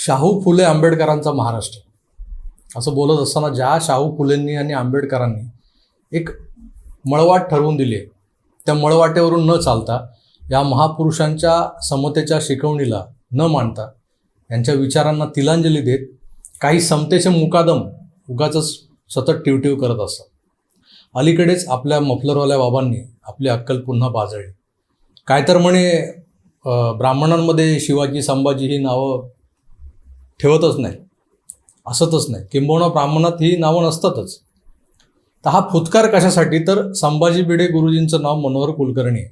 शाहू फुले आंबेडकरांचा महाराष्ट्र असं बोलत असताना ज्या शाहू फुलेंनी आणि आंबेडकरांनी एक मळवाट ठरवून दिली आहे, त्या मळवाटेवरून न चालता या महापुरुषांच्या समतेच्या शिकवणीला न मानता यांच्या विचारांना तिलांजली देत काही समतेचे मुकादम उगाचच सतत टिवटिव करत असतात. अलीकडेच आपल्या मफलरवाल्या बाबांनी आपली अक्कल पुन्हा बाजळली. काय तर म्हणे ब्राह्मणांमध्ये शिवाजी संभाजी ही नावं ठेवतच नाही, असतच नाही, किंबहुना ब्राह्मणात ही नावं नसतातच. तर हा फुतकार कशासाठी? तर संभाजी भिडे गुरुजींचं नाव मनोहर कुलकर्णी आहे,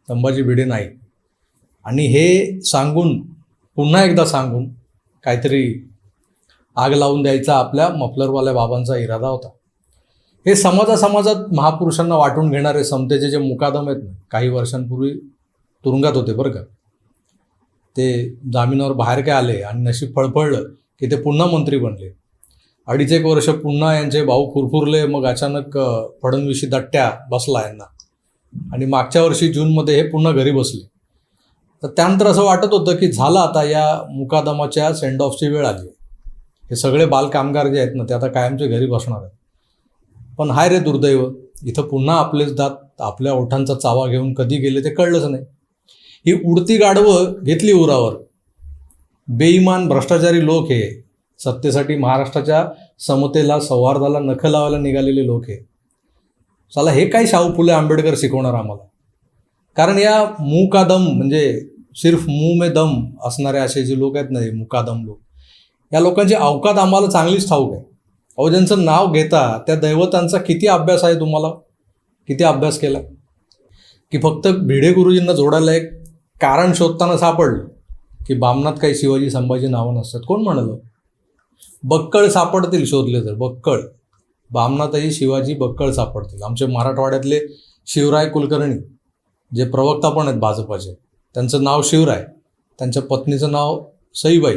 संभाजी भिडे नाही. आणि हे सांगून पुन्हा एकदा सांगून काहीतरी आग लावून द्यायचा आपल्या मफलरवाल्या बाबांचा इरादा होता. हे समाजात महापुरुषांना वाटून घेणारे समतेचे जे मुकादम आहेत ना, काही वर्षांपूर्वी तुरुंगात होते बरं का. ते जामिनावर बाहेर काय आले आणि नशीब फळफळलं की ते पुन्हा मंत्री बनले. 2.5 वर्ष पुन्हा यांचे भाऊ फुरफुरले. मग अचानक फडणवीसी दट्ट्या बसला यांना आणि मागच्या वर्षी जूनमध्ये हे पुन्हा घरी बसले. तर त्यानंतर असं वाटत होतं की झालं आता या मुकादमाच्या सेंड ऑफची वेळ आली. हे सगळे बालकामगार जे आहेत ना ते आता कायमचे घरी बसणार आहेत. पण हाय रे दुर्दैव, इथं पुन्हा आपलेच दात आपल्या ओठांचा चावा घेऊन कधी गेले ते कळलंच नाही. ही उडती गाढवं घेतली उरावर. बेईमान भ्रष्टाचारी लोक हे सत्तेसाठी महाराष्ट्राच्या समतेला सौहार्दाला नखं लावायला निघालेले लोक हे. चला हे काय शाहू फुले आंबेडकर शिकवणार आम्हाला? कारण या मुकादम म्हणजे सिर्फ मुंह में दम असणारे असे जे लोक आहेत ना, हे मुकादम लोक, या लोकांची अवकात आम्हाला चांगलीच ठाऊक आहे. अहो, ज्यांचं नाव घेता त्या दैवतांचा किती अभ्यास आहे तुम्हाला? किती अभ्यास केला? की फक्त भिडे गुरुजींना जोडायला एक कारण शोधताना सापडलं की बामणात काही शिवाजी संभाजी नावं नसतात. कोण म्हणालं? बक्कळ सापडतील शोधले तर, बक्कळ. बामणातही शिवाजी बक्कळ सापडतील. आमचे मराठवाड्यातले शिवराय कुलकर्णी जे प्रवक्ता पण आहेत भाजपाचे, त्यांचं नाव शिवराय, त्यांच्या पत्नीचं नाव सईबाई,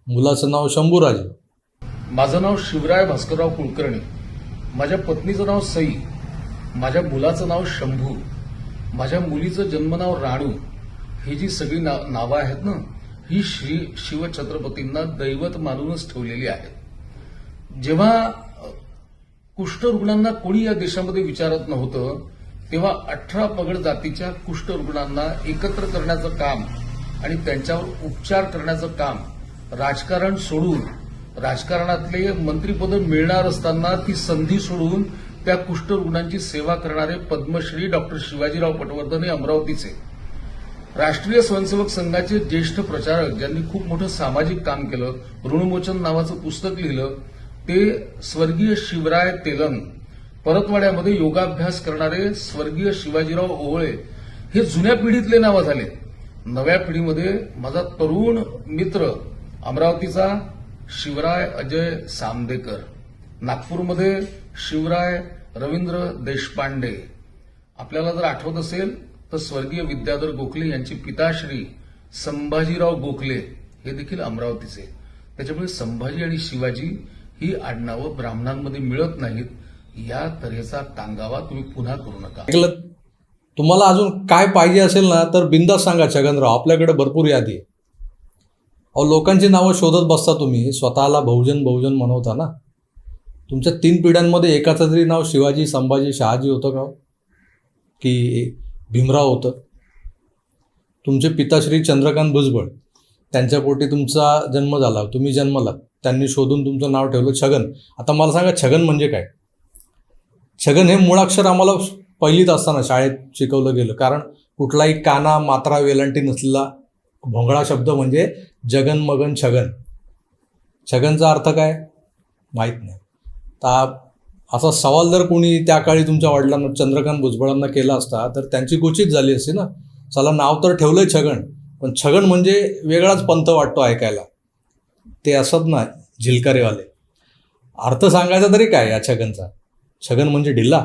मुलाचं नाव शंभूराजे. माझं नाव शिवराय भास्करराव कुलकर्णी, माझ्या पत्नीचं नाव सई, माझ्या मुलाचं नाव शंभू, माझ्या मुलीचं जन्मनाव राणू. ही जी सगळी नावं आहेत ना, ही श्री शिवछत्रपतींना दैवत मानूनच ठेवलेली आहेत. जेव्हा कुष्ठरुग्णांना कोणी या देशामध्ये विचारत नव्हतं, तेव्हा 18 पगड जातीच्या कुष्ठरुग्णांना एकत्र करण्याचं काम आणि त्यांच्यावर उपचार करण्याचं काम, राजकारण सोडून, राजकारणातले मंत्रिपद मिळणार असताना ती संधी सोडून त्या कुष्ठरुग्णांची सेवा करणारे पद्मश्री डॉक्टर शिवाजीराव पटवर्धन हे अमरावतीचे. राष्ट्रीय स्वयंसेवक संघाचे ज्येष्ठ प्रचारक ज्यांनी खूप मोठं सामाजिक काम केलं, ऋणमोचन नावाचं पुस्तक लिहिलं, ते स्वर्गीय शिवराय तेलंग. परतवाड्यामध्ये योगाभ्यास करणारे स्वर्गीय शिवाजीराव ओवळे हे जुन्या पिढीतले नावं झाले. नव्या पिढीमध्ये माझा तरुण मित्र अमरावतीचा शिवराय अजय सामदेकर, नागपूरमध्ये शिवराय रवींद्र देशपांडे. आपल्याला जर आठवत असेल तर स्वर्गीय विद्याधर गोखले यांची पिताश्री संभाजीराव गोखले हे देखील अमरावतीचे. त्याच्यामुळे संभाजी आणि शिवाजी ही आडनावं ब्राह्मणांमध्ये मिळत नाहीत. या तऱ्हेचा कांगावा तुम्ही पुन्हा करू नका. तुम्हाला अजून काय पाहिजे असेल ना तर बिंदास सांगा छगनराव, आपल्याकडे भरपूर यादी आहे. अहो, लोकांची नावं शोधत बसता तुम्ही, स्वतःला बहुजन म्हणवता ना. तुमच्या 3 पिढ्यांमध्ये एकाचं तरी नाव शिवाजी संभाजी शहाजी होतं का? की भीमराव होतं? तुमचे पिताश्री चंद्रकांत भुजबळ, त्यांच्या पोटी तुमचा जन्म झाला, तुम्ही जन्मलात, त्यांनी शोधून तुमचं नाव ठेवलं छगन. आता मला सांगा, छगन म्हणजे काय? छगन हे मूळाक्षर आम्हाला पहिलीत असताना शाळेत शिकवलं गेलं. कारण कुठलाही काना मात्रा वेलांटी नसलेला भोंगळा शब्द म्हणजे जगन मगन छगन. छगनचा अर्थ काय माहीत नाही. तर असा सवाल जर कोणी त्या काळी तुमच्या वडिलांना चंद्रकांत भुजबळांना केला असता तर त्यांची गोचीच झाली असती ना. चला नाव तर ठेवलंय छगन, पण छगन म्हणजे वेगळाच पंथ वाटतो ऐकायला. ते असत ना झिलकारेवाले. अर्थ सांगायचा तरी काय या छगनचा? छगन म्हणजे ढिल्ला.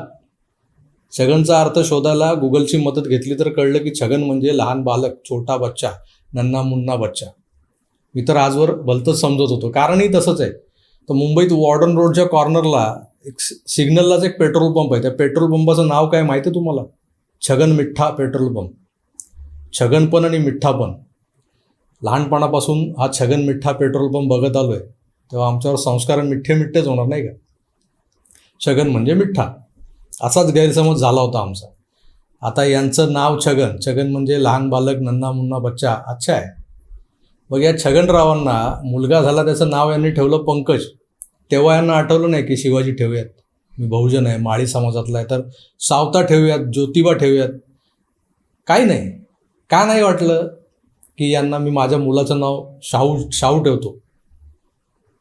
छगनचा अर्थ शोधायला गुगलची मदत घेतली तर कळलं की छगन म्हणजे लहान बालक, छोटा बच्चा, नन्ना मुन्ना बच्चा. मी तर आजवर भलतंच समजत होतो, कारणही तसंच आहे. तर मुंबईत वॉर्डन रोडच्या कॉर्नरला एक सिग्नललाच एक पेट्रोल पंप आहे. त्या पेट्रोल पंपाचं नाव काय माहिती आहे तुम्हाला? Chhagan Mittha petrol pump. छगनपण आणि मिठ्ठापण. लहानपणापासून हा छगन मिठ्ठा पेट्रोल पंप बघत आलो आहे, तेव्हा आमच्यावर संस्कार मिठ्ठे मिठ्ठेच होणार नाही का. छगन म्हणजे मिठ्ठा असाच गैरसमज झाला होता आमचा. आता यांचं नाव छगन, छगन म्हणजे लहान बालक, नन्हा मुन्ना बच्चा, अच्छा आहे. मग या छगनरावांना मुलगा झाला, त्याचं नाव यांनी ठेवलं पंकज. तेव्हा यांना आठवलं नाही की शिवाजी ठेवूयात, मी बहुजन आहे, माळी समाजातला आहे, तर सावता ठेवूयात, ज्योतिबा ठेवूयात. काही नाही. का नाही वाटलं की यांना मी माझ्या मुलाचं नाव शाहू ठेवतो.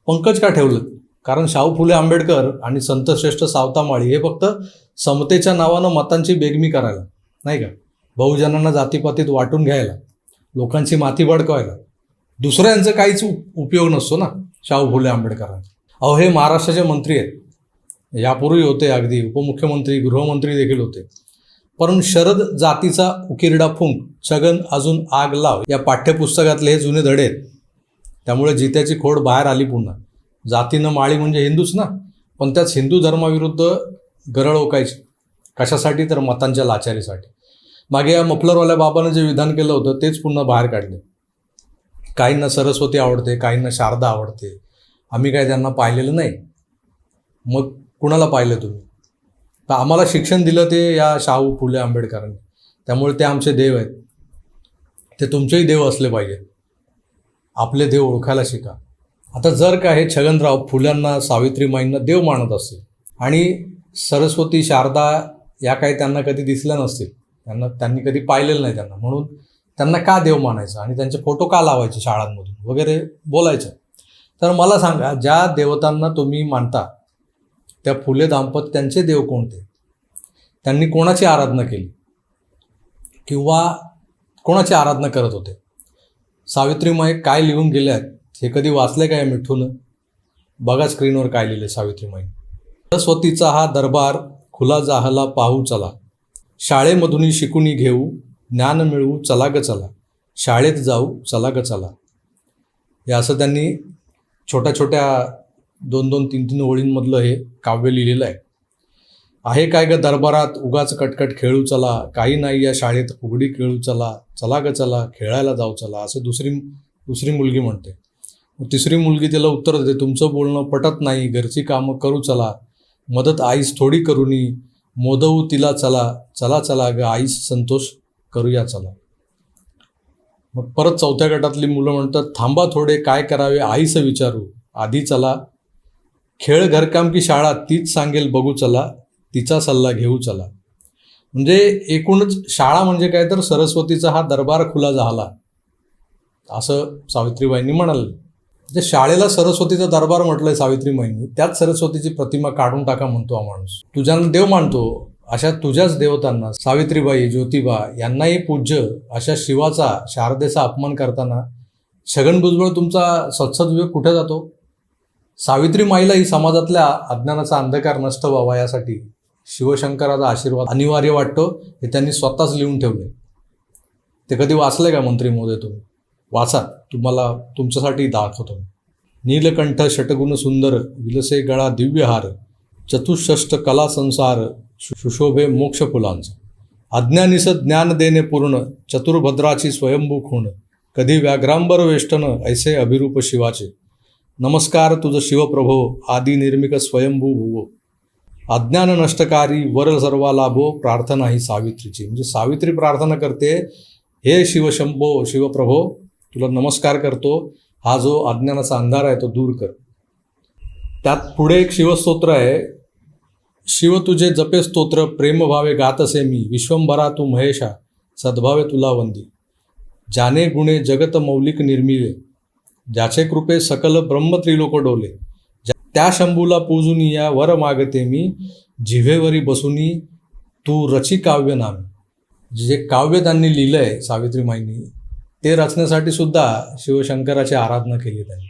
पंकज का ठेवलं? कारण शाहू फुले आंबेडकर आणि संतश्रेष्ठ सावता माळी हे फक्त समतेच्या नावानं मतांची बेगमी करायला, नाही का, बहुजनांना जातीपातीत वाटून घ्यायला, लोकांची माती बडकवायला, दुसऱ्यांचं काहीच उपयोग नसतो ना शाहू फुले आंबेडकरांचा. अहो, हे महाराष्ट्राचे मंत्री आहेत, यापूर्वी होते, अगदी उपमुख्यमंत्री, गृहमंत्री देखील होते. परंतु शरद जातीचा उकिरडा फुंक, छगन अजून आग लाव, या पाठ्यपुस्तकातले हे जुने धडे आहेत. त्यामुळे जित्याची खोड बाहेर आली पुन्हा. जातीनं माळी म्हणजे हिंदूच ना, पण त्याच हिंदू धर्माविरुद्ध गरळ ओकायची. कशासाठी? तर मतांच्या लाचारीसाठी. मागे या मफलरवाल्या बाबानं जे विधान केलं होतं तेच पुन्हा बाहेर काढले. काहींना सरस्वती आवडते, काहींना शारदा आवडते. आम्ही काय त्यांना पाहिलेलं नाही. मग कुणाला पाहिलं तुम्ही? तर आम्हाला शिक्षण दिलं ते या शाहू फुले आंबेडकरांनी, त्यामुळे ते आमचे देव आहेत. ते तुमचेही देव असले पाहिजे. आपले देव ओळखायला शिका. आता जर का हे छगनराव फुल्यांना, सावित्रीमाईंना देव मानत असतील आणि सरस्वती, शारदा या काही त्यांना कधी दिसल्या नसतील, त्यांनी कधी पाहिलेलं नाही त्यांना, म्हणून त्यांना का देव मानायचं आणि त्यांचे फोटो का लावायचे शाळांमधून वगैरे बोलायचं. तर मला सांगा, ज्या देवतांना तुम्ही मानता त्या फुले दाम्पत्यांचे देव कोणते? त्यांनी कोणाची आराधना केली किंवा कोणाची आराधना करत होते? सावित्रीमाई काय लिहून गेल्यात हे कधी वाचले काय मिठून? बघा स्क्रीनवर काय लिहिले सावित्रीमाई. सरस्वतीचा हा दरबार खुला जाहला पाहू चला, शाळेमधून शिकुनी घेऊ, ज्ञान मिळवू चला ग चला, शाळेत जाऊ चला ग चला. हे असं त्यांनी छोट्या छोट्या 2-2, 3-3 ओळींमधलं हे काव्य लिहिलेलं आहे काय ग दरबारात उगाच कटकट खेळू चला, काही नाही या शाळेत फुगडी खेळू चला, चला ग चला, खेळायला जाऊ चला, असं दुसरी मुलगी म्हणते. तिसरी मुलगी त्याला उत्तर देते, तुमचं बोलणं पटत नाही, घरची कामं करू चला, मदत आईस थोडी करूनी, मोदवू तिला चला, चला चला ग आईस संतोष करूया चला. मग परत चौथ्या गटातली मुलं म्हणतात, थांबा थोडे काय करावे आईस विचारू, आधी चला, खेळ घरकाम की शाळा तीच सांगेल बघू चला, तिचा सल्ला घेऊ चला. म्हणजे एकूणच शाळा म्हणजे काय तर सरस्वतीचा हा दरबार खुला झाला असं सावित्रीबाईंनी म्हणाले. म्हणजे शाळेला सरस्वतीचा दरबार म्हटलंय सावित्रीबाईंनी, त्याच सरस्वतीची प्रतिमा काढून टाका म्हणतो हा माणूस. तुझ्यानं देव मानतो, अशा तुझ्याच देवतांना सावित्रीबाई, ज्योतिबा यांनाही पूज्य अशा शिवाचा, शारदेचा अपमान करताना छगन भुजबळ तुमचा सत्सद कुठे जातो? सावित्रीमाईला ही समाजातल्या अज्ञानाचा अंधकार नष्ट व्हावा यासाठी शिवशंकराचा आशीर्वाद अनिवार्य वाटतो, हे त्यांनी स्वतःच लिहून ठेवले. ते कधी वाचले का मंत्री महोदय? तुम्ही वाचा, तुम्हाला तुमच्यासाठी दाखवतो. नीलकंठ षटगुण सुंदर, विलसे गळा दिव्यहार, चतुष्षष्ट कला संसार, सुशोभे मोक्ष फुलांचा, अज्ञानीस ज्ञान देणे पूर्ण, चतुर्भद्राची स्वयंभू खूण, कधी व्याघ्रांबर वेष्टन ऐसे अभिरूप शिवाचे, नमस्कार तुझ शिवप्रभो, आदी निर्मिक स्वयंभू भुवो, अज्ञान नष्टकारी वर सर्वा लाभो, प्रार्थना ही सावित्रीची. म्हणजे सावित्री प्रार्थना करते, हे शिवशंभो, शिवप्रभो तुला नमस्कार करतो, हा जो अज्ञानाचा अंधार आहे तो दूर कर. त्यात पुढे एक शिवस्तोत्र आहे, शिव तुझे जपे स्तोत्र, प्रेमभावे गात असे मी, विश्वंभरा तू महेशा, सद्भावे तुला वंदी, जाने गुणे जगत मौलिक निर्मिले, ज्याचे कृपे सकल ब्रह्म त्रिलोक डोले, त्या शंभूला पूजुनी या वर मागते मी, जिव्हेवरी बसुनी तू रची काव्य नामे. जे काव्य त्यांनी लिहिलं आहे सावित्रीमाईंनी, ते रचण्यासाठी सुद्धा शिवशंकराची आराधना केली त्यांनी.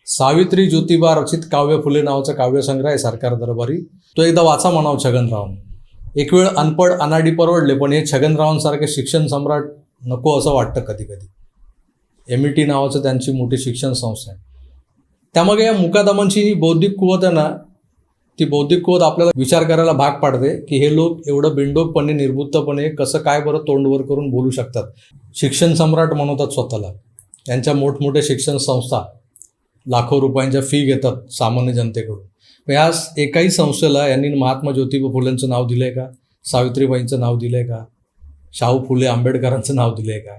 सावित्री ज्योतिबा रचित काव्य फुले नावाचा काव्यसंग्रह आहे सरकार दरबारी, तो एकदा वाचा म्हणावं छगनरावांनी. एक वेळ अनपड अनाडी परवडले, पण हे छगनरावांसारखे शिक्षण सम्राट नको असं वाटतं कधी कधी. MIT नावाचं त्यांची मोठी शिक्षण संस्था आहे. त्यामागे या मुकादमांची ही बौद्धिक कुवत आहे ना, ती बौद्धिक कुवत आपल्याला विचार करायला भाग पाडते की हे लोक एवढं बिंडोकपणे, निर्बुद्धपणे कसं काय बरं तोंडवर करून बोलू शकतात. शिक्षण सम्राट म्हणवतात स्वतःला, यांच्या मोठमोठ्या शिक्षण संस्था लाखो रुपयांच्या फी घेतात सामान्य जनतेकडून. पण ह्या एकाही संस्थेला यांनी महात्मा ज्योतिबा फुलेंचं नाव दिलं आहे का? सावित्रीबाईंचं नाव दिलं आहे का? शाहू फुले आंबेडकरांचं नाव दिलं आहे का?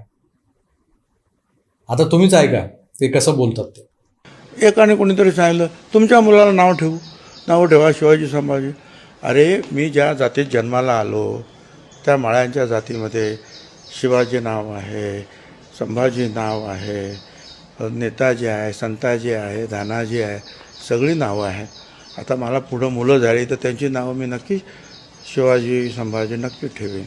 आता तुम्हीच ऐका ते कसं बोलतात ते. एकाने कोणीतरी सांगितलं तुमच्या मुलाला नाव ठेवा शिवाजी संभाजी. अरे मी ज्या जातीत जन्माला आलो त्या माळ्यांच्या जातीमध्ये शिवाजी नाव आहे, संभाजी नाव आहे, नेताजी आहे, संताजी आहे, धानाजी आहे, सगळी नावं आहेत. आता मला पुढं मुलं झाली तर त्यांची नावं मी नक्की शिवाजी संभाजी नक्की ठेवीन.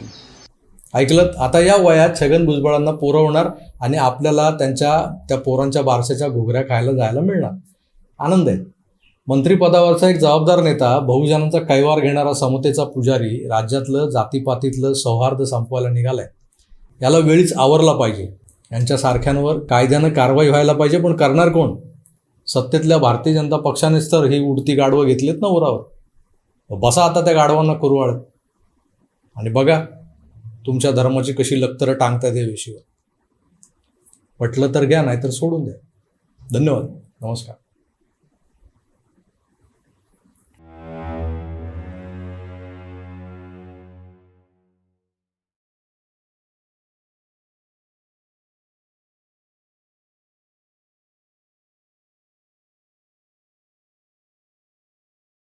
ऐकलं? आता या वयात छगन भुजबळांना पोरं होणार आणि आपल्याला त्या पोरांच्या बारशाच्या घुगऱ्या खायला जायला मिळणार. आनंद आहे. मंत्रिपदावरचा एक जबाबदार नेता, बहुजनांचा कैवार घेणारा समतेचा पुजारी राज्यातलं जातीपातीतलं सौहार्द संपवायला निघालाय. याला वेळीच आवरला पाहिजे. यांच्यासारख्यांवर कायद्यानं कारवाई व्हायला पाहिजे. पण करणार कोण? सत्तेतल्या भारतीय जनता पक्षानेच तर ही उडती गाढवं घेतलीत ना उरावर. बसा आता त्या गाढवांना कुरवाळत आणि बघा तुमच्या धर्माची कशी लक्तरं टांगतात या विषयावर. पटलं तर घ्या, नाहीतर सोडून द्या. धन्यवाद. नमस्कार.